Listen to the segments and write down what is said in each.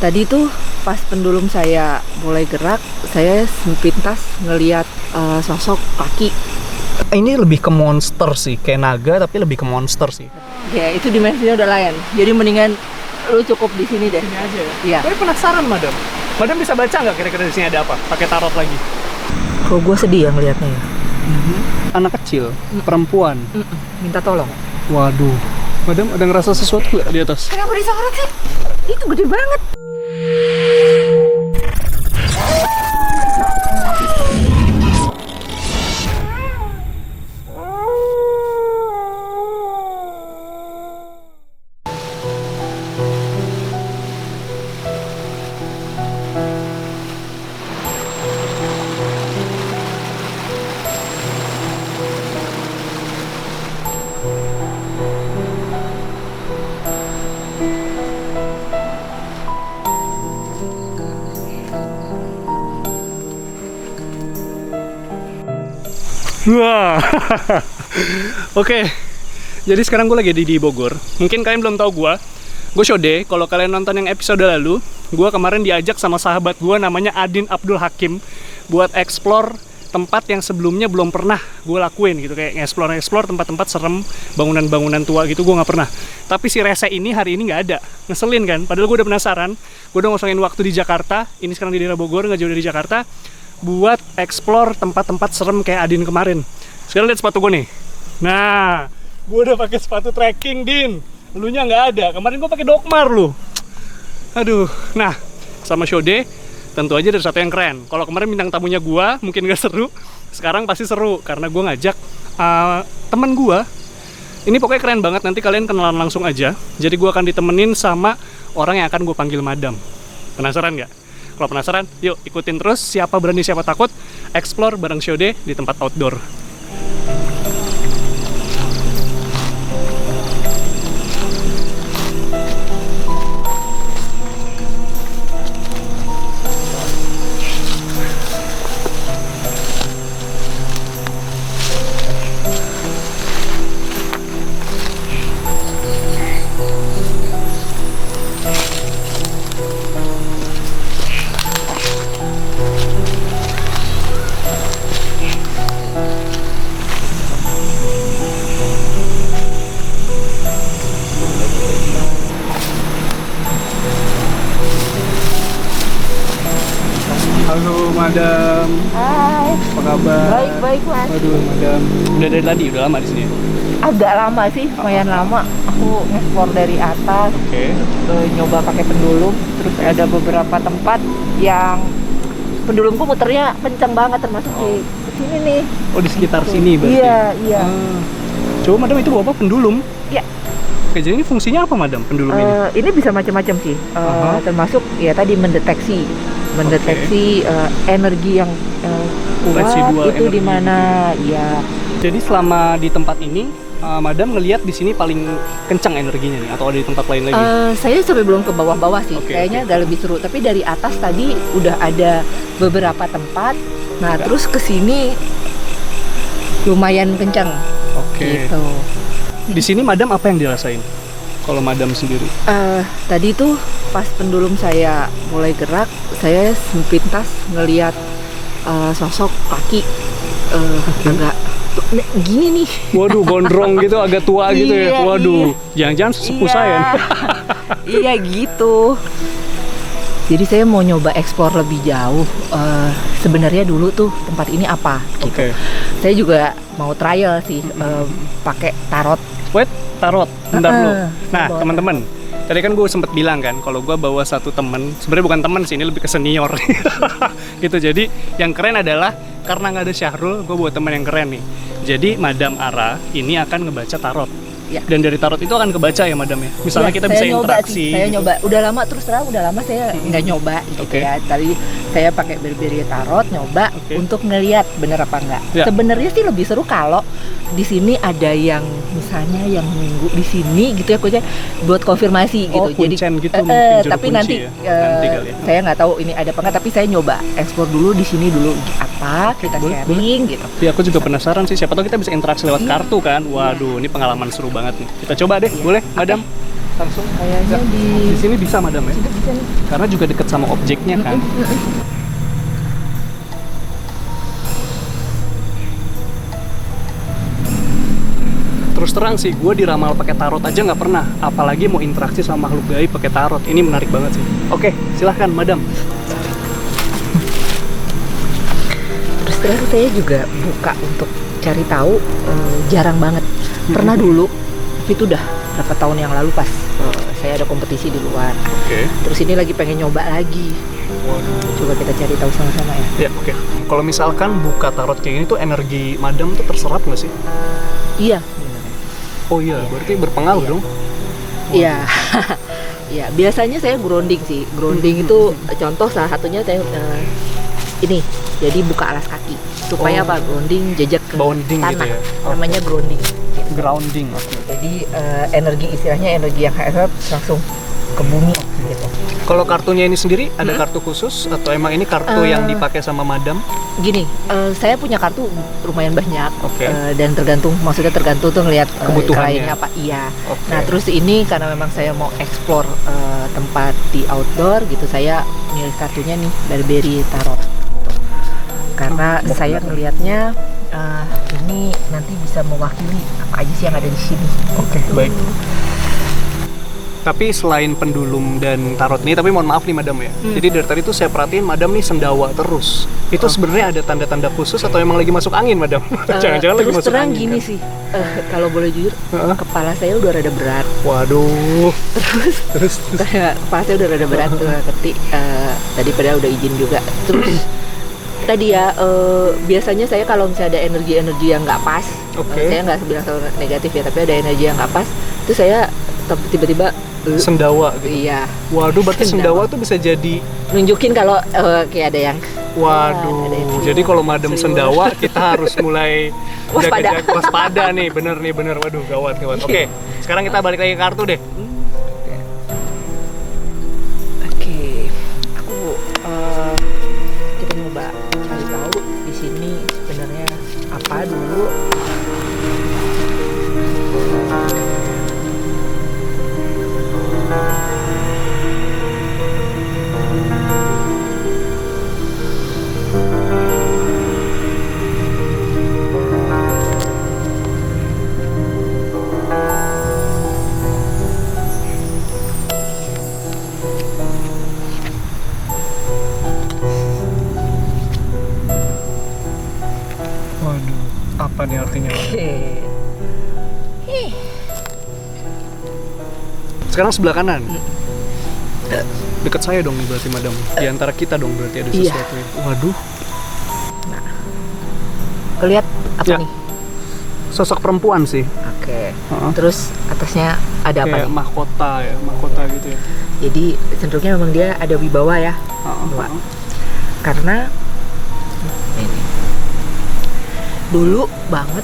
Tadi tuh pas pendulum saya mulai gerak, saya sepintas ngeliat sosok kaki. Ini lebih ke monster sih, kayak naga tapi lebih ke monster sih. Ya itu dimensinya udah lain. Jadi mendingan lu cukup di sini deh. Ini aja ya? Iya. Tapi penasaran madam. Madam bisa baca nggak kira-kira di sini ada apa? Pakai tarot lagi. Kalau gue sedih ya ngeliatnya ya. Anak kecil, perempuan. Minta tolong. Waduh. Madam ada ngerasa sesuatu nggak di atas? Kenapa disorot sih? Itu gede banget. Wah. Oke. Jadi sekarang gue lagi di Bogor. Mungkin kalian belum tahu gue Shode. Kalau kalian nonton yang episode lalu, gue kemarin diajak sama sahabat gue namanya Adin Abdul Hakim buat explore tempat yang sebelumnya belum pernah gue lakuin gitu, kayak explore tempat-tempat serem, bangunan-bangunan tua gitu gue nggak pernah. Tapi si Rese ini hari ini nggak ada, ngeselin kan? Padahal gue udah penasaran, gue udah ngosongin waktu di Jakarta, ini sekarang di daerah Bogor nggak jauh dari Jakarta, buat explore tempat-tempat serem kayak Adin kemarin. Sekarang lihat sepatu gue nih. Nah, gue udah pakai sepatu trekking, Din. Elunya nggak ada. Kemarin gue pakai Dokmar lu. Aduh. Nah, sama Shode tentu aja ada sesuatu yang keren. Kalau kemarin bintang tamunya gue mungkin gak seru. Sekarang pasti seru karena gue ngajak temen gue. Ini pokoknya keren banget. Nanti kalian kenalan langsung aja. Jadi gue akan ditemenin sama orang yang akan gue panggil Madam. Penasaran nggak? Kalau penasaran, yuk ikutin terus. Siapa berani siapa takut. Explore bareng Shode di tempat outdoor. Halo Madam. Hai. Apa kabar? Baik Mas. Waduh Madam. Udah dari tadi, udah lama di sini. Agak lama sih, lumayan lama. Aku nge-explore dari atas, Oke. nyoba pakai pendulum. Terus ada beberapa tempat yang pendulumku muternya kenceng banget, termasuk di sini nih. Oh di sekitar sini berarti? Iya. Coba Madam itu bawa apa? Pendulum? Iya. Oke, jadi ini fungsinya apa Madam pendulum ini? Ini bisa macam-macam sih, termasuk ya tadi mendeteksi energi yang kuat Residual itu di energi mana ya. Jadi selama di tempat ini, Madam ngelihat di sini paling kencang energinya nih, atau ada di tempat lain lagi? Saya sampai belum ke bawah-bawah sih, Oke, kayaknya oke. agak lebih seru. Tapi dari atas tadi udah ada beberapa tempat. Nah terus ke sini lumayan kencang. Oke. Gitu. Di sini Madam apa yang dirasain? Kalau Madam sendiri? Tadi tuh pas pendulum saya mulai gerak, saya sepintas ngeliat sosok kaki agak gini nih. Waduh, gondrong gitu, agak tua gitu ya. Iya, Waduh, jangan-jangan sesepuh Iya. saya nih. Iya gitu. Jadi saya mau nyoba explore lebih jauh. Sebenarnya dulu tuh tempat ini apa gitu. Oke. Saya juga mau trial sih, pakai tarot. Wait, tarot. Bentar dulu. Nah, bawa teman-teman, tadi kan gue sempet bilang kan, kalau gue bawa satu temen, sebenarnya bukan temen sih, ini lebih ke senior. Gitu, jadi yang keren adalah karena nggak ada Syahrul, gue bawa temen yang keren nih. Jadi Madam Ara ini akan ngebaca tarot. Ya. Dan dari tarot itu akan kebaca ya Madam ya. Misalnya Ya, kita saya bisa nyoba interaksi. sih, saya gitu. nyoba. Udah lama terus terang, udah lama saya nggak nyoba gitu Oke. ya. Tadi saya pakai berberi tarot, nyoba Oke. untuk ngelihat bener apa enggak. Ya. Sebenarnya sih lebih seru kalau di sini ada yang misalnya yang nunggu di sini gitu ya, coach, buat konfirmasi gitu. Oh, kuncen gitu mungkin, juru tapi kunci nanti, ya. Nanti kali ya. saya nggak tahu ini ada apa enggak, tapi saya nyoba explore dulu di sini dulu apa kita boleh, sharing gitu. Ya, aku juga penasaran sih, siapa tahu kita bisa interaksi lewat kartu kan. Waduh, ini pengalaman seru banget nih. Kita coba deh, boleh Madam? langsung. Kayaknya Di sini bisa madam ya? sini bisa nih. Karena juga deket sama objeknya kan. Terus terang sih, gue diramal pakai tarot aja nggak pernah. Apalagi mau interaksi sama makhluk gaib pakai tarot. Ini menarik banget sih. Oke, silahkan madam. Terus terang saya juga buka untuk cari tahu, jarang banget. Pernah dulu, tapi itu udah berapa tahun yang lalu pas saya ada kompetisi di luar. Oke. Terus ini lagi pengen nyoba lagi. Coba kita cari tahu sama-sama ya. Ya, oke. Kalau misalkan buka tarot kayak gini tuh energi madam tuh terserap nggak sih? Iya. Oh iya, berarti berpengaruh dong. Iya. Iya, biasanya saya grounding sih. Grounding itu contoh salah satunya saya ini. Jadi buka alas kaki supaya apa? Grounding jejak ke Bounding tanah. gitu ya. Namanya grounding. Grounding, oke. Jadi energi istilahnya energi yang HFF langsung ke bumi gitu. Kalau kartunya ini sendiri ada kartu khusus atau emang ini kartu yang dipakai sama madam? Gini, saya punya kartu lumayan banyak. Oke. Dan maksudnya tergantung tuh ngelihat Kebutuhannya. kliennya apa. Iya. Oke. Nah terus ini karena memang saya mau explore tempat di outdoor gitu, saya milih kartunya nih Barberry Tarot. Karena saya ngelihatnya ini nanti bisa mewakili apa aja sih yang ada di sini. Oke, baik. Tapi selain pendulum dan tarot ini, tapi mohon maaf nih madam ya. Jadi dari tadi tuh saya perhatiin madam nih sendawa terus. Itu sebenarnya ada tanda-tanda khusus atau emang lagi masuk angin madam? Jangan-jangan lagi Terus masuk terang angin. gini Kan? sih, kalau boleh jujur, kepala saya udah rada berat. Waduh. Terus. Kepala saya udah rada berat tuh, tadi padahal udah izin juga. Terus tadi ya, biasanya saya kalau misalnya ada energi-energi yang nggak pas, saya nggak bilang selalu negatif ya, tapi ada energi yang nggak pas, itu saya tiba-tiba Sendawa gitu. iya, Waduh, berarti sendawa tuh bisa jadi. nunjukin kalau kayak ada yang Waduh. ada yang Jadi kalau madam Serius. sendawa kita harus mulai Waspada. waspada nih, bener. Waduh, gawat. Oke, sekarang kita balik lagi ke kartu deh. Oke, aku kita nyoba cari tahu di sini sebenarnya apa dulu. Waduh, apa nih artinya? Sekarang sebelah kanan. Dekat saya dong nih berarti madam. Di antara kita dong berarti ada Iya. sesuatu. Waduh. Kelihat apa Ya. nih? Sosok perempuan sih. Oke. Heeh. Terus atasnya ada apa Kayak nih? mahkota gitu ya. Jadi cenderungnya memang dia ada wibawa ya. Heeh, Dua. heeh. Karena ini dulu banget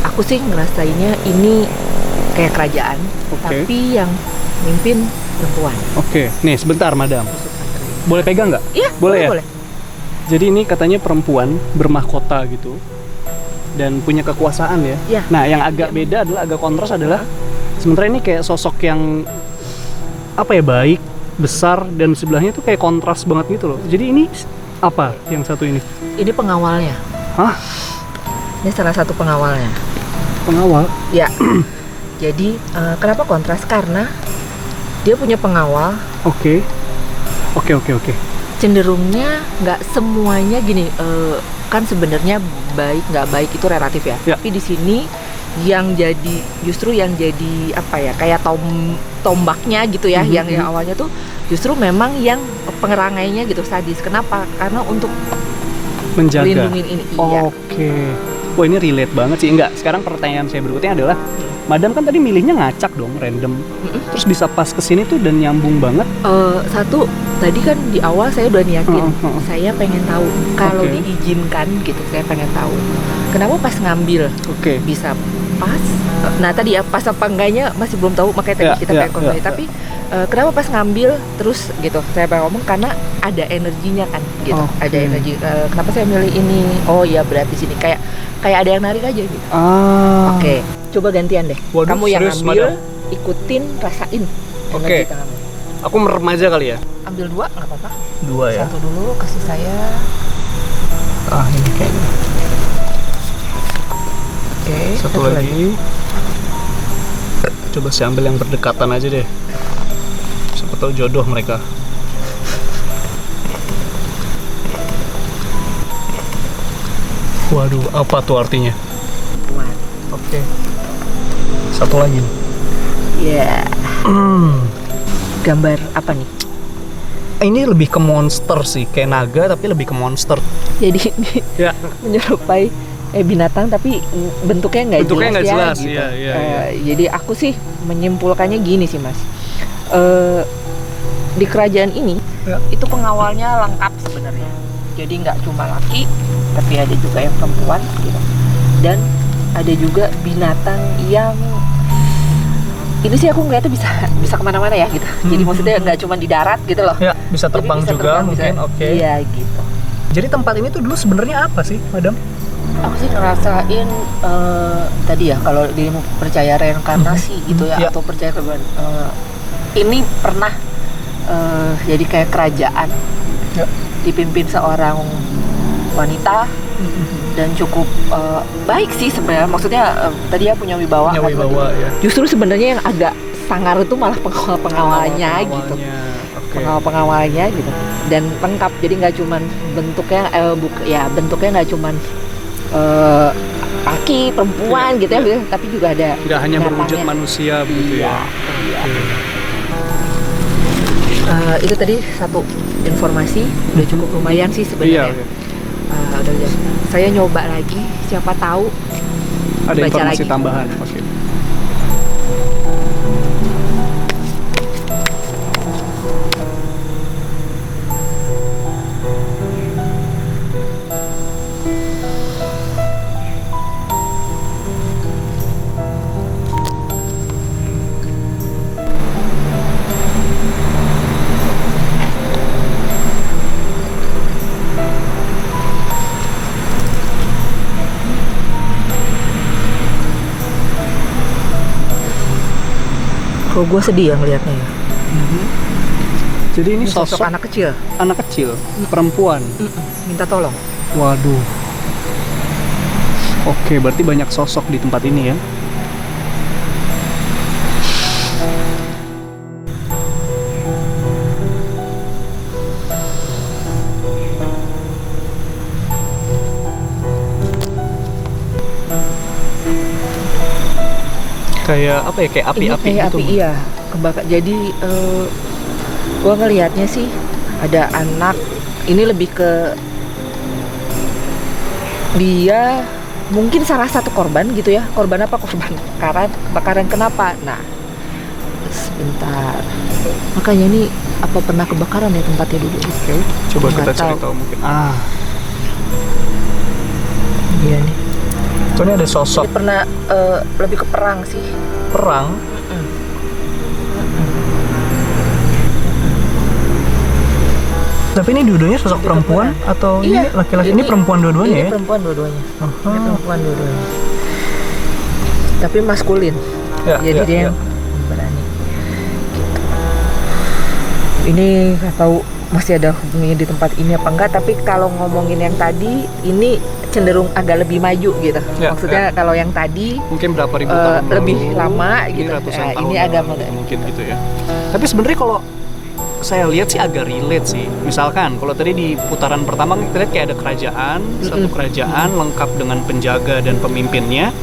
aku sih ngerasainnya ini kayak kerajaan, Oke. tapi yang mimpin perempuan. Oke, nih sebentar madam. Boleh pegang nggak? Iya, Boleh ya? boleh. Jadi ini katanya perempuan bermahkota gitu dan punya kekuasaan ya. Iya. Nah, yang agak beda adalah agak kontras adalah sementara ini kayak sosok yang apa ya, baik, besar, dan sebelahnya tuh kayak kontras banget gitu loh. Jadi ini apa yang satu ini? Ini pengawalnya. Hah? Ini salah satu pengawalnya. Pengawal? Ya. Jadi kenapa kontras? Karena dia punya pengawal. Oke. Oke. Cenderungnya nggak semuanya gini. Kan sebenarnya baik nggak baik itu relatif ya. Ya. Tapi di sini yang justru yang jadi apa ya, kayak tombaknya gitu ya, yang awalnya tuh justru memang yang pengerangainya gitu sadis. Kenapa? Karena untuk Menjaga. melindungi ini. Iya. Oke. Wah, ini relate banget sih. Enggak, sekarang pertanyaan saya berikutnya adalah madam kan tadi milihnya ngacak dong, random. Terus bisa pas kesini tuh dan nyambung banget. Satu tadi kan di awal saya udah niatin, saya pengen tahu kalau Oke. diizinkan gitu, saya pengen tahu kenapa pas ngambil Oke. bisa pas. Nah tadi ya pas apa enggaknya masih belum tahu, makanya tadi Ya, kita ya, pengen konfirmasi. ya. Tapi kenapa pas ngambil terus gitu, saya pengen ngomong karena ada energinya kan gitu. Oke. Ada energi. Kenapa saya milih ini? Oh ya berarti sini kayak ada yang narik aja gitu. Ah. Oke. coba gantian deh. Waduh, Kamu yang serius, ambil, Madam? ikutin, rasain. Oke. energi tanganmu. Aku merem aja kali ya. Ambil 2 nggak apa-apa. 2 ya. Satu dulu kasih saya. Ah, ini kayaknya. Oke. Satu lagi. Coba saya ambil yang berdekatan aja deh. Siapa tahu jodoh mereka. Waduh, apa tuh artinya? Kuat. Oke. Satu lagi. Ya. Gambar apa nih? Ini lebih ke monster sih, kayak naga tapi lebih ke monster. Jadi ini Ya. menyerupai binatang tapi bentuknya Bentuknya nggak jelas, gitu. iya. Jadi aku sih menyimpulkannya gini sih Mas. Di kerajaan ini Ya. itu pengawalnya lengkap sebenarnya. Jadi nggak cuma laki, tapi ada juga yang perempuan gitu. Dan ada juga binatang yang ini sih aku ngeliatnya bisa kemana-mana ya gitu. Jadi maksudnya nggak cuma di darat gitu loh. Ya, bisa Jadi terbang bisa juga terbang, mungkin. bisa- Oke. Iya gitu. Jadi tempat ini tuh dulu sebenarnya apa sih, Madam? Aku sih ngerasain tadi ya kalau dia percaya reinkarnasi gitu ya, Ya. atau percaya ke ini pernah jadi kayak kerajaan Ya. dipimpin seorang wanita dan cukup baik sih sebenarnya. Maksudnya tadi ya punya wibawa. Punya kan, wibawa ya. Justru sebenarnya yang agak sangar itu malah pengawalnya gitu. Oke. Pengawalnya gitu, dan lengkap. Jadi nggak cuman bentuknya bentuknya nggak cuman laki perempuan Iya, gitu ya, tapi juga ada Tidak hanya berwujud binatangnya. manusia begitu ya. Iya. Oke. Itu tadi satu informasi udah cukup lumayan sih Iya. sebenarnya. Oke. Udah. Saya nyoba lagi, siapa tahu Ada baca informasi lagi. tambahan. Oke. Kalau gue sedih ya ngelihatnya ya. Jadi ini Ini sosok sosok anak kecil perempuan. minta tolong. Waduh. Oke, berarti banyak sosok di tempat ini ya. Kayak apa ya? Kayak Ini api-api kayak gitu. api, iya, kebakar. Jadi gua ngelihatnya sih ada anak, ini lebih ke dia mungkin salah satu korban gitu ya. Korban apa? Korban kebakaran kenapa? Nah, sebentar. Makanya ini apa pernah kebakaran ya tempatnya dulu? Oke, coba Nggak kita cari tahu. tahu mungkin. Iya nih. Soalnya ada sosok Ini pernah lebih ke perang sih. perang. Tapi ini dua-duanya sosok Lebih ke perempuan atau ini Iya, laki-laki? Ini perempuan dua-duanya Ini ya? perempuan dua-duanya. Aha. Ini perempuan dua-duanya. Tapi maskulin. Ya, Jadi ya, dia ya. yang berani. Gitu. Ini nggak tahu masih ada hubungannya di tempat ini apa enggak, tapi kalau ngomongin yang tadi ini cenderung agak lebih maju gitu. Ya, Maksudnya kalau yang tadi Mungkin berapa ribu tahun lebih lalu, lama ini gitu. ratusan Nah, tahun ini yang agak lalu, mungkin gitu ya. Tapi sebenarnya kalau saya lihat sih agak relate sih. Misalkan kalau tadi di putaran pertama kita lihat kayak ada kerajaan, satu kerajaan lengkap dengan penjaga dan pemimpinnya.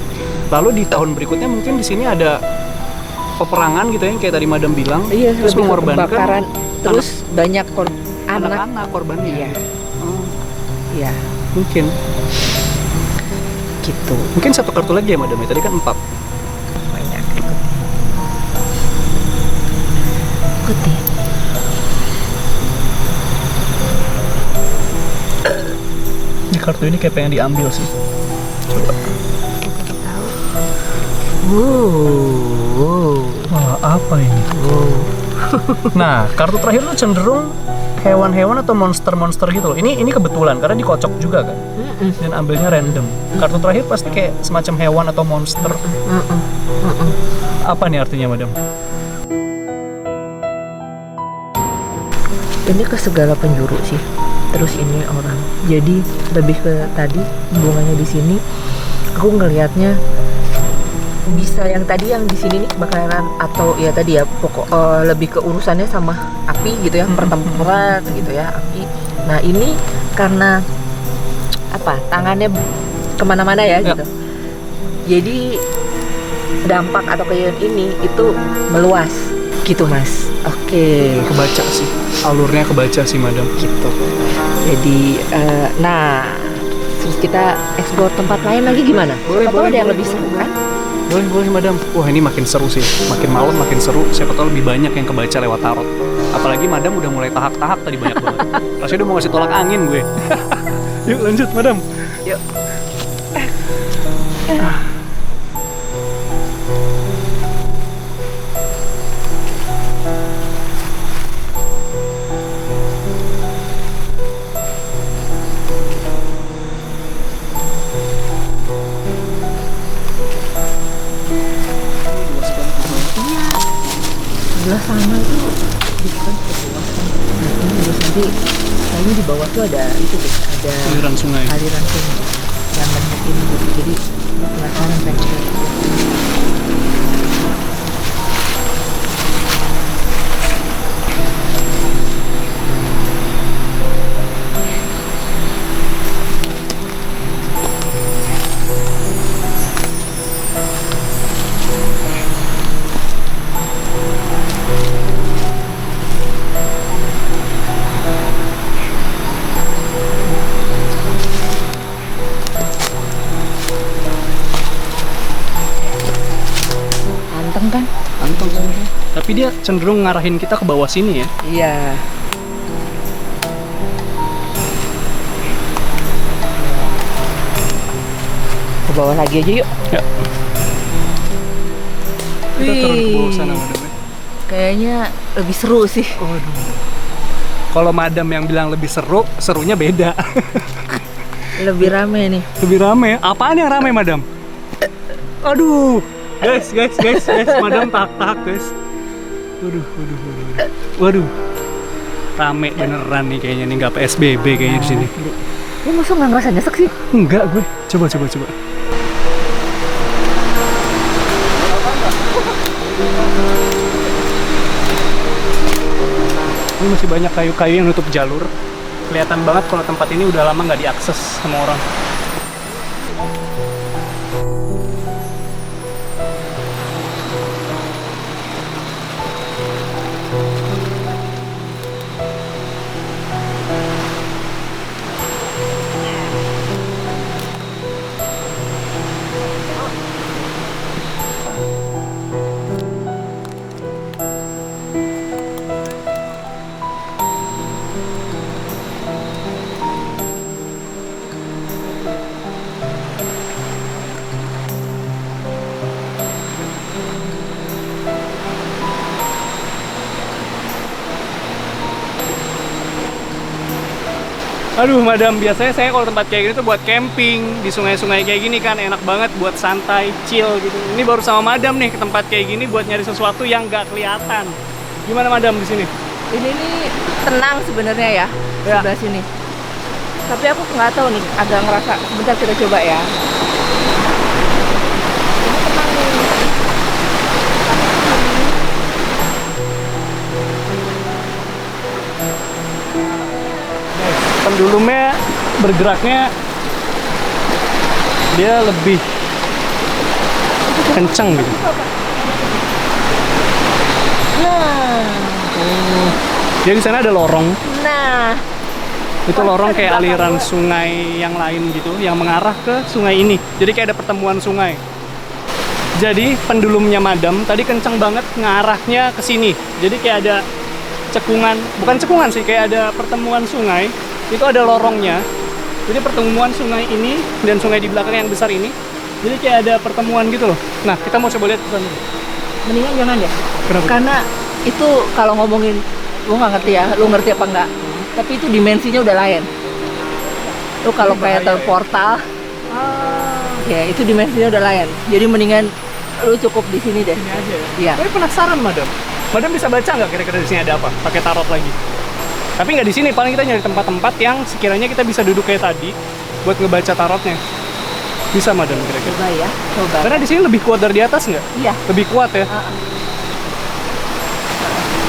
Lalu di tahun berikutnya mungkin di sini ada peperangan gitu ya, yang kayak tadi Madam bilang. iya, terus lebih ke mengorbankan kebakaran, terus banyak anak. anak-anak korbannya. Iya. Oh, Iya, mungkin. gitu. Mungkin satu kartu lagi ya Madam ya. Tadi kan 4. Banyak ikutin. Ini kartu ini kayak pengen diambil sih. Coba. Wow. Wah, apa ini? Nah, kartu terakhir tuh cenderung hewan-hewan atau monster-monster gitu loh. Ini kebetulan karena dikocok juga kan. Dan ambilnya random. Kartu terakhir pasti kayak semacam hewan atau monster. Apa nih artinya, Madam? Ini ke segala penjuru sih. Terus ini orang. Jadi lebih ke tadi hubungannya di sini. Aku ngelihatnya bisa yang tadi yang di sini nih kebakaran atau ya tadi ya pokok lebih ke urusannya sama api gitu ya, pertempuran gitu ya, api. Nah ini karena apa, tangannya kemana-mana ya gitu, jadi dampak atau kejadian ini itu meluas gitu Mas. Oke. Kebaca sih, alurnya kebaca sih Madam. Gitu. Jadi nah terus kita explore tempat lain lagi gimana? Boleh, ada yang lebih seru kan? Boleh Madam. Wah ini makin seru sih, makin malam makin seru. Siapa tahu lebih banyak yang kebaca lewat tarot. Apalagi Madam udah mulai tahak-tahak tadi banyak banget. Rasanya udah mau ngasih tolak angin gue. Yuk lanjut Madam. Yuk. Sebelah sana itu bukan keluasan. Terus nanti kayaknya di bawah tuh ada itu deh, ada Aliran sungai. Aliran sungai yang banyak ini gitu. Jadi penasaran pengen. Kan? Anteng. Tapi dia cenderung ngarahin kita ke bawah sini ya. Iya. Ke bawah lagi aja yuk. Ya. Kita turun ke bawah sana Madam. Kayaknya lebih seru sih. Waduh. Kalau Madam yang bilang lebih seru, serunya beda. Lebih rame nih. Lebih rame. Apaan yang rame Madam? Aduh. Guys, Madam tak guys. Waduh. Rame beneran nih kayaknya nih, nggak PSBB kayaknya di sini. Lu masa nggak ngerasa nyesek sih? Enggak gue. Coba. Ini masih banyak kayu-kayu yang nutup jalur. Kelihatan banget kalau tempat ini udah lama nggak diakses sama orang. Aduh Madam, biasanya saya kalau tempat kayak gini tuh buat camping di sungai-sungai kayak gini kan enak banget buat santai, chill gitu. Ini baru sama Madam nih ke tempat kayak gini buat nyari sesuatu yang nggak kelihatan. Gimana Madam di sini? Ini nih tenang sebenarnya ya, sebelah sini. Tapi aku nggak tahu nih, agak ngerasa. Sebentar kita coba ya. Ini tenang nih. Pendulumnya bergeraknya dia lebih kencang gitu. Nah, Jadi di sana ada lorong. nah, Itu lorong kayak aliran sungai yang lain gitu, yang mengarah ke sungai ini. Jadi kayak ada pertemuan sungai. Jadi pendulumnya Madam tadi kencang banget ngarahnya ke sini. Jadi kayak ada cekungan, bukan cekungan sih, kayak ada pertemuan sungai. Itu ada lorongnya. Jadi pertemuan sungai ini dan sungai di belakang yang besar ini. Jadi kayak ada pertemuan gitu loh. Nah, kita mau coba lihat ke sana. mendingan jangan deh. Kenapa? Karena itu kalau ngomongin, gue nggak ngerti ya, lu ngerti apa enggak? Tapi itu dimensinya udah lain. Lu kalau Ini kayak bahaya ya? portal, ya itu dimensinya udah lain. Jadi mendingan lu cukup di sini deh. Ini aja ya. Iya. Tapi penasaran, Madam. Madam bisa baca nggak kira-kira di sini ada apa? Pakai tarot lagi. Tapi nggak di sini, paling kita nyari tempat-tempat yang sekiranya kita bisa duduk kayak tadi buat ngebaca tarotnya. Bisa, Madam, kira-kira. Coba ya, coba. Karena di sini lebih kuat dari di atas nggak? Iya. Lebih kuat ya. Ah, ah.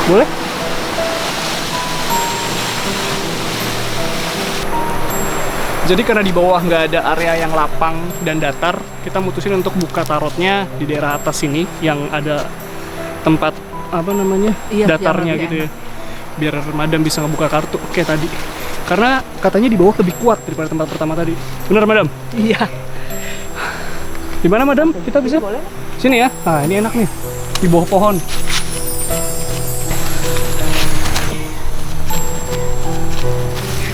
Boleh? Jadi karena di bawah nggak ada area yang lapang dan datar, kita mutusin untuk buka tarotnya di daerah atas sini yang ada tempat apa namanya Iya, datarnya yang gitu ya. Biar Madam bisa ngebuka kartu kayak tadi. Karena katanya di bawah lebih kuat daripada tempat pertama tadi. Bener, Madam? Iya. Di mana, Madam? Kita bisa? Boleh. Sini ya. Nah, ini enak nih. Di bawah pohon.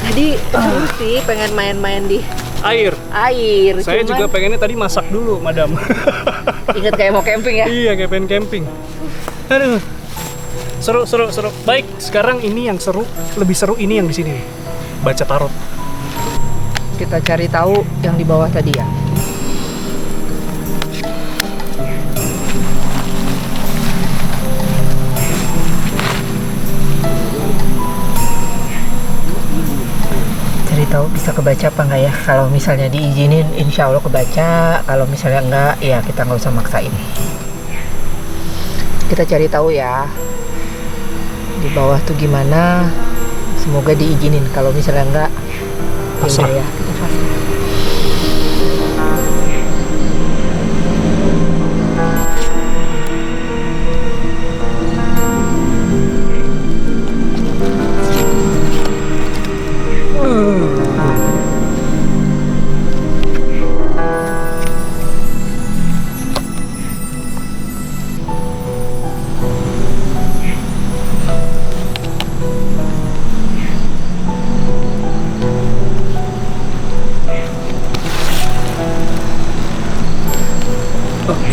Tadi seru sih pengen main-main di Air. air. Saya cuman juga pengennya tadi masak dulu, Madam. inget kayak mau camping ya. Iya, kayak pengen camping. Aduh. Seru, seru, seru. Baik, sekarang ini yang seru, lebih seru ini yang di sini nih. Baca tarot. Kita cari tahu yang di bawah tadi ya. Cari tahu bisa kebaca apa enggak ya. Kalau misalnya diizinin, insya Allah kebaca. Kalau misalnya enggak, ya kita nggak usah maksain. Kita cari tahu ya. Di bawah tuh gimana? Semoga diizinin. Kalau misalnya enggak, Pasrah. ya kita pasrah.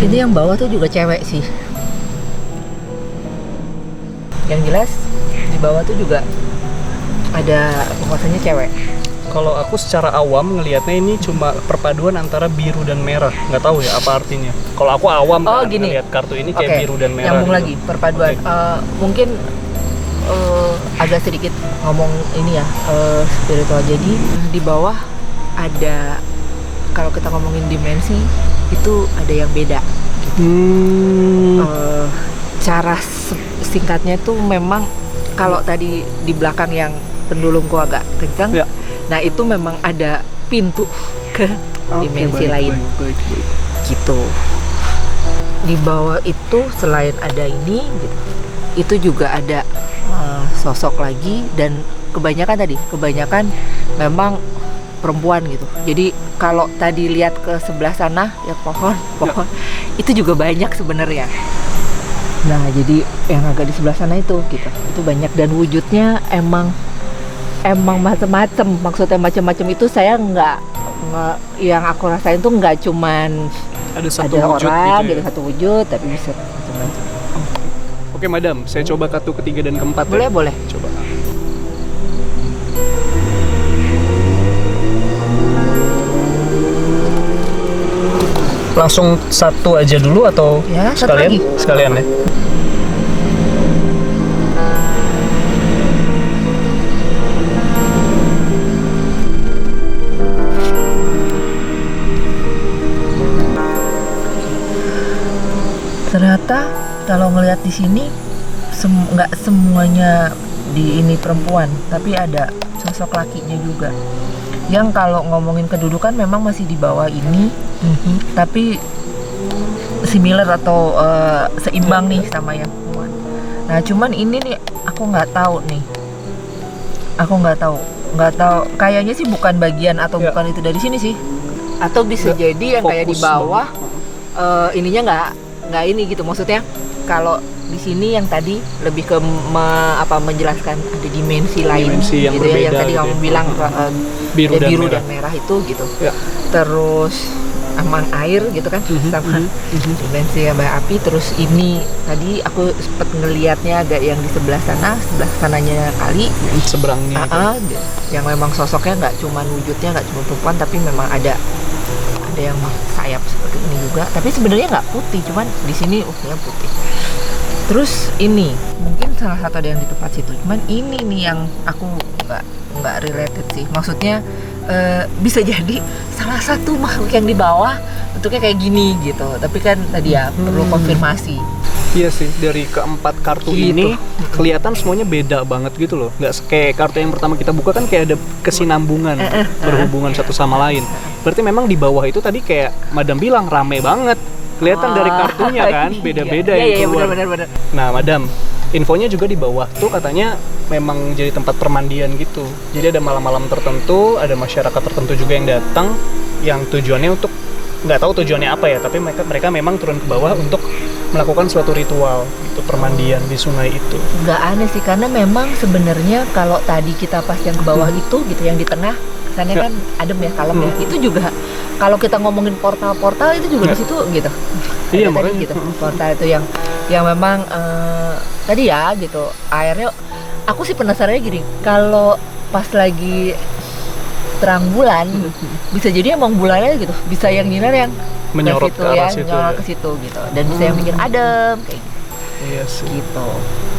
Ini yang bawah tuh juga cewek sih. Yang jelas di bawah tuh juga ada penguasanya cewek. Kalau aku secara awam ngelihatnya ini cuma perpaduan antara biru dan merah. Nggak tahu ya apa artinya. Kalau aku awam Oh, kan gini. ngelihat kartu ini kayak Oke, biru dan merah. nyambung gitu. lagi perpaduan. Oke. Mungkin agak sedikit ngomong ini ya, spiritual. Jadi di bawah ada, kalau kita ngomongin dimensi itu ada yang beda. Cara singkatnya tuh memang kalau tadi di belakang yang pendulumku agak kencang, Ya. nah itu memang ada pintu ke dimensi lain gitu. Di bawah itu selain ada ini gitu, itu juga ada sosok lagi, dan kebanyakan memang perempuan gitu. Jadi kalau tadi lihat ke sebelah sana ya pohon itu juga banyak sebenarnya. Nah jadi yang agak di sebelah sana itu gitu, itu banyak, dan wujudnya emang macam-macam. Maksudnya macam-macam itu saya nggak yang aku rasain tuh nggak cuman Ada satu ada wujud orang gitu gitu ya. satu wujud, tapi bisa macam-macam. Oke, Madam, saya coba kartu ketiga dan keempat. Boleh, ya. boleh. Coba. Langsung satu aja dulu atau Ya, satu sekalian? lagi. Sekalian ya. Ternyata kalau ngelihat di sini nggak semuanya di ini perempuan, tapi ada sosok lakinya juga. Yang kalau ngomongin kedudukan memang masih di bawah ini, tapi similar atau seimbang nih sama yang perempuan. Nah cuman ini nih aku nggak tahu nih, nggak tahu. Kayaknya sih bukan bagian atau Ya. bukan itu dari sini sih, atau bisa Nggak jadi yang kayak di fokus bawah ininya nggak ini gitu. Maksudnya kalau di sini yang tadi lebih ke menjelaskan ada dimensi lain Dimensi yang gitu ya, yang berbeda tadi gitu kamu ya. bilang Biru ada dan biru merah. dan merah itu gitu. Ya. Terus sama air gitu kan, sama dimensi sama api. Terus ini tadi aku sempat ngelihatnya agak yang di sebelah sananya kali, seberangnya itu. Yang memang sosoknya nggak cuma wujudnya nggak cuma perempuan, tapi memang ada yang sayap seperti ini juga. Tapi sebenarnya nggak putih, cuman di sini ufuknya putih. Terus ini mungkin salah satu ada yang di tempat situ, cuman ini nih yang aku nggak related sih. Maksudnya bisa jadi salah satu makhluk yang di bawah bentuknya kayak gini gitu. Tapi kan tadi ya perlu konfirmasi. Iya sih, dari keempat kartu Gitu. ini kelihatan semuanya beda banget gitu loh. Nggak kayak kartu yang pertama kita buka kan kayak ada kesinambungan, berhubungan satu sama lain. Berarti memang di bawah itu tadi kayak Madam bilang rame banget. Kelihatan dari kartunya kan, beda-beda yang keluar. Benar. Nah, Madam, infonya juga di bawah tuh katanya memang jadi tempat permandian gitu. Jadi ada malam-malam tertentu, ada masyarakat tertentu juga yang datang, yang tujuannya untuk, nggak tahu tujuannya apa ya, tapi mereka memang turun ke bawah untuk melakukan suatu ritual gitu, permandian di sungai itu. Nggak aneh sih, karena memang sebenarnya kalau tadi kita pas yang ke bawah itu gitu, yang di tengah kesannya kan adem ya, kalem ya. Itu juga kalau kita ngomongin portal-portal itu juga di situ gitu. Iya, tadi makanya gitu. Portal itu yang memang tadi ya gitu, airnya aku sih penasarannya gini, kalau pas lagi terang bulan bisa jadi emang bulannya gitu, bisa yang nyinar yang Menyorot ke situ ke arah ya, situ menyorot ya. ke situ gitu, dan bisa yang bikin adem kayak gitu. Iya sih. Gitu.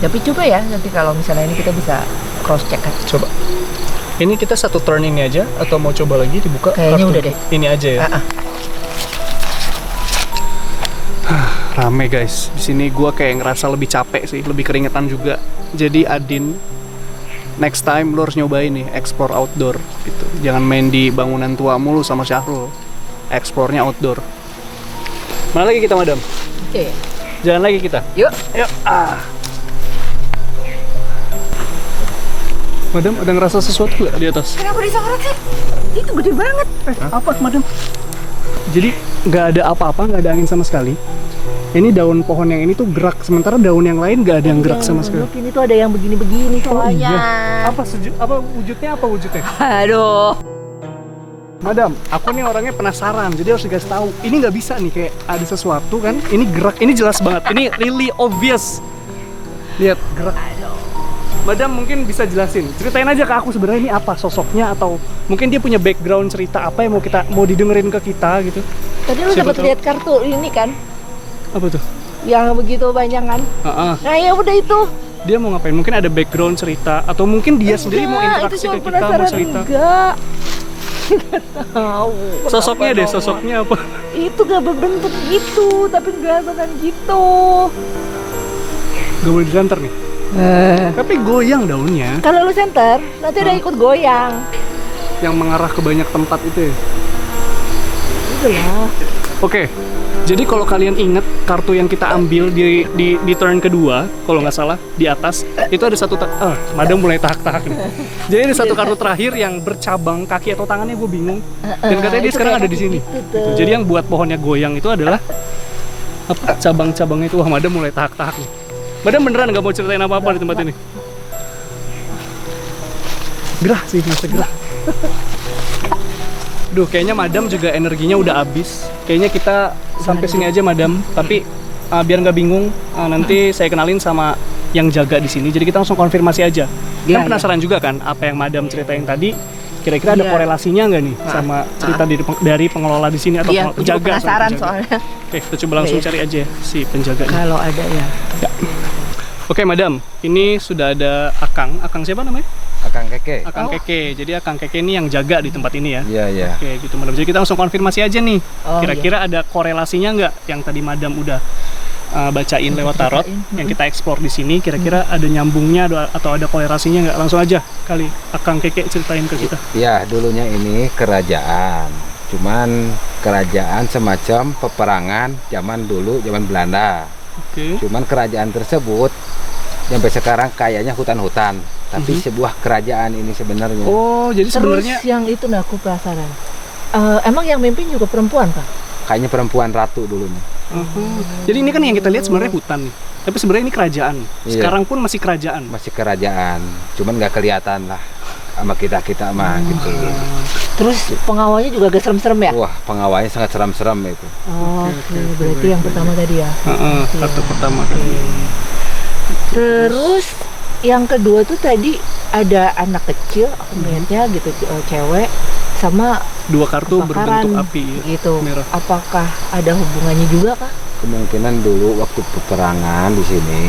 Tapi coba ya nanti kalau misalnya ini kita bisa cross check kan. Coba. Ini kita satu turn ini aja atau mau coba lagi dibuka? Kayaknya kartu? udah deh. Ini aja ya. Rame guys. Di sini gua kayak ngerasa lebih capek sih, lebih keringetan juga. Jadi Adin, next time lu harus nyobain nih explore outdoor gitu. Jangan main di bangunan tua mulu sama Syahrul. Explore-nya outdoor. Mana lagi kita, Madam? Oke. Jalan lagi kita. Yuk. Yuk. Madam, ada ngerasa sesuatu nggak di atas? Kenapa disorot sih? Itu gede banget. Apa, Madam? Jadi nggak ada apa-apa, nggak ada angin sama sekali. Ini daun pohon yang ini tuh gerak, sementara daun yang lain nggak ada yang gerak sama sekali. Ini tuh ada yang begini-begini soalnya. Apa wujudnya? Apa wujudnya? Aduh. Madam, aku nih orangnya penasaran, jadi harus dikasih tahu. Ini nggak bisa nih, kayak ada sesuatu kan? Ini gerak, ini jelas banget. Ini really obvious. Lihat, gerak. Madam mungkin bisa jelasin, ceritain aja ke aku sebenarnya ini apa sosoknya, atau mungkin dia punya background cerita apa yang mau didengerin ke kita gitu. Tadi lu Siapa sempat tahu. lihat kartu ini kan? Apa tuh? Yang begitu banyak kan? Nah ya udah itu. Dia mau ngapain? Mungkin ada background cerita, atau mungkin dia sendiri mau interaksi ke kita, mau cerita. Enggak. Enggak tahu. Sosoknya deh, Kenapa sosoknya apa? itu gak berbentuk gitu, tapi gerakan gitu. Gak boleh diantar nih. Tapi goyang daunnya, Kalau lu center, nanti udah ikut goyang. yang mengarah ke banyak tempat itu ya. Itu lah. Oke, jadi kalau kalian inget kartu yang kita ambil di turn kedua, kalau nggak salah di atas itu ada satu. Madam mulai tahak-tahak nih. Jadi ada satu kartu terakhir yang bercabang kaki atau tangannya, gue bingung. Dan katanya dia itu sekarang kayak ada di sini. gitu Gitu. tuh. Jadi yang buat pohonnya goyang itu adalah apa? Cabang-cabangnya itu. Wah, Madam mulai tahak-tahak nih. Madam beneran nggak mau ceritain apa-apa di tempat ini? Gerah sih, masih gerah. Duh, kayaknya Madam juga energinya udah habis. Kayaknya kita sampai sini aja, Madam. Tapi biar nggak bingung, nanti saya kenalin sama yang jaga di sini. Jadi kita langsung konfirmasi aja. Iya, Kan penasaran juga kan apa yang Madam ceritain tadi? Kira-kira ada Iya. korelasinya nggak nih sama cerita dari pengelola di sini atau Iya, aku juga penjaga? sama penasaran penjaga? soalnya. Oke, kita coba langsung Iya. cari aja si penjaganya. Kalau ada ya. Oke, Madam. Ini sudah ada Akang. Akang siapa namanya? Akang Keke. Akang Keke. Jadi Akang Keke ini yang jaga di tempat ini ya. Iya, iya. Oke, gitu Madam. Jadi kita langsung konfirmasi aja nih. Oh, Kira-kira ada korelasinya nggak yang tadi Madam udah bacain lewat tarot, yang kita explore di sini? Kira-kira ada nyambungnya atau ada korelasinya nggak? Langsung aja kali Akang Keke ceritain ke kita. Ya, dulunya ini kerajaan. Cuman kerajaan semacam peperangan zaman dulu, zaman Belanda. Oke. Cuman kerajaan tersebut sampai sekarang kayaknya hutan-hutan, tapi sebuah kerajaan ini sebenarnya. Oh, jadi Terus sebenarnya yang itu nah aku penasaran. Emang yang mimpin juga perempuan kan? Kayaknya perempuan ratu dulunya. Jadi ini kan yang kita lihat sebenarnya hutan nih. Tapi sebenarnya ini kerajaan. Iya. Sekarang pun masih kerajaan. Masih kerajaan, cuman nggak kelihatan lah. sama kita mah gitu. Terus pengawalnya juga agak serem-serem ya? Wah, pengawalnya sangat seram-seram itu. Oke, berarti yang pertama tadi ya. Kartu pertama. Terus yang kedua tuh tadi ada anak kecil, aku melihatnya gitu, cewek sama 2 kartu kebakaran berbentuk api gitu. merah. Apakah ada hubungannya juga kah? Kemungkinan dulu waktu peperangan di sini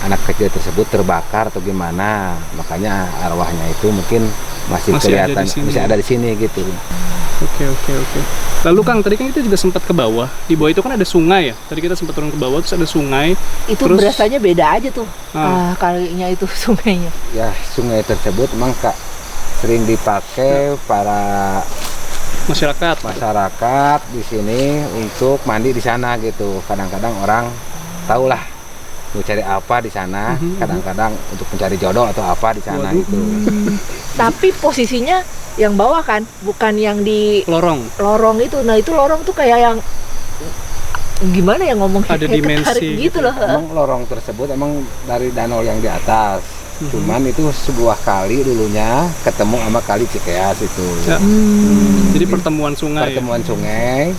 anak kecil tersebut terbakar atau gimana, makanya arwahnya itu mungkin masih kelihatan, masih ada di sini gitu. Oke. Lalu Kang, tadi kan kita juga sempat ke bawah. Di bawah itu kan ada sungai ya. Tadi kita sempat turun ke bawah, terus ada sungai. Itu terus, berasanya beda aja tuh. Kalinya itu sungainya. Ya, sungai tersebut memang sering dipakai para masyarakat di sini untuk mandi di sana gitu. Kadang-kadang orang tahulah mau cari apa di sana, kadang-kadang untuk mencari jodoh atau apa di sana gitu. Tapi posisinya yang bawah kan, bukan yang di lorong itu. Nah, itu lorong tuh kayak yang gimana ya ngomong, ada kayak dimensi ketarik gitu loh. Emang lorong tersebut emang dari danau yang di atas. Cuman itu sebuah kali dulunya ketemu sama kali Cikeas itu. Ya. Jadi pertemuan sungai. Pertemuan sungai,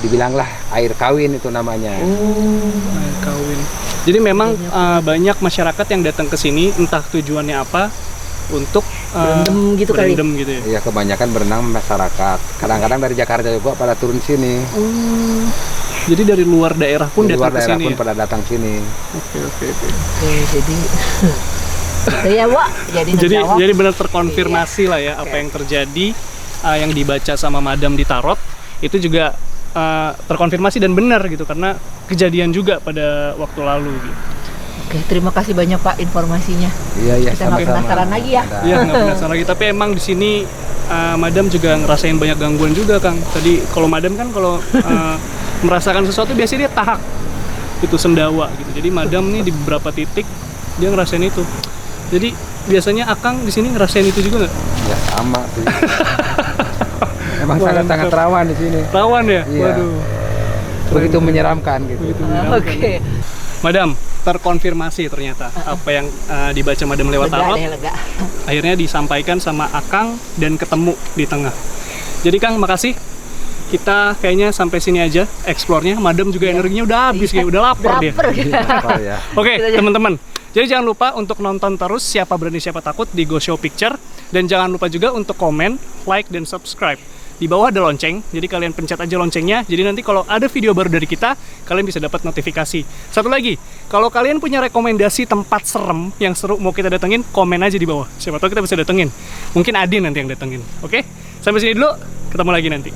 dibilanglah air kawin itu namanya. Air kawin. Jadi memang banyak masyarakat yang datang ke sini, entah tujuannya apa, untuk berendam gitu kali. Gitu ya. Iya, kebanyakan berenang masyarakat. Kadang-kadang dari Jakarta juga pada turun sini. Jadi dari luar daerah pun datang ke sini. Pada datang sini. Oke. Jadi ya, Wak, jadi benar terkonfirmasi lah ya apa yang terjadi, yang dibaca sama Madam di tarot itu juga terkonfirmasi dan benar gitu, karena kejadian juga pada waktu lalu gitu. Oke, terima kasih banyak Pak informasinya. Iya, kita nggak penasaran lagi ya. Iya, nggak penasaran lagi. Tapi emang di sini Madam juga ngerasain banyak gangguan juga, Kang. Tadi kalau Madam kan kalau merasakan sesuatu biasanya dia tahak, itu sendawa gitu. Jadi Madam nih di beberapa titik dia ngerasain itu. Jadi biasanya Akang di sini ngerasain itu juga nggak? Ya sama sih. Emang sangat rawan di sini. Rawan ya? Iya. Waduh. Begitu menyeramkan gitu. Oke. Madam, terkonfirmasi ternyata apa yang dibaca Madam lewat tarot. Lega. Akhirnya disampaikan sama Akang dan ketemu di tengah. Jadi Kang, makasih. Kita kayaknya sampai sini aja explore-nya. Madam juga energinya udah habis, kayak udah lapar dia. Ya. Oke, teman-teman. Jadi jangan lupa untuk nonton terus Siapa Berani Siapa Takut di Go Show Picture. Dan jangan lupa juga untuk komen, like, dan subscribe. Di bawah ada lonceng, jadi kalian pencet aja loncengnya. Jadi nanti kalau ada video baru dari kita, kalian bisa dapat notifikasi. Satu lagi, kalau kalian punya rekomendasi tempat serem yang seru mau kita datengin, komen aja di bawah. Siapa tahu kita bisa datengin. Mungkin Adin nanti yang datengin. Oke? Sampai sini dulu, ketemu lagi nanti.